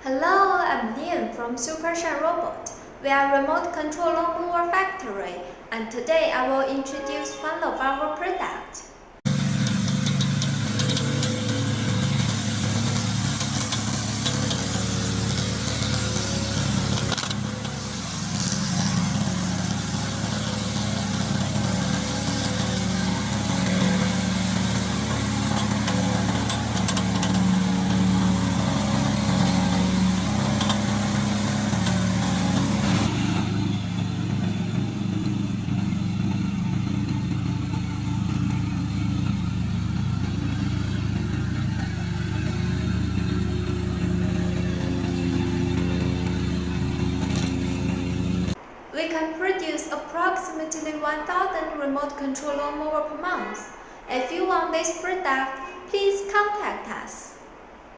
Hello, I'm Lian from SUPERSHINE Robot. We are a remote control lawnmower factory, and today I will introduce one of our products. We can produce approximately 1,000 remote control lawnmower per month. If you want this product, please contact us.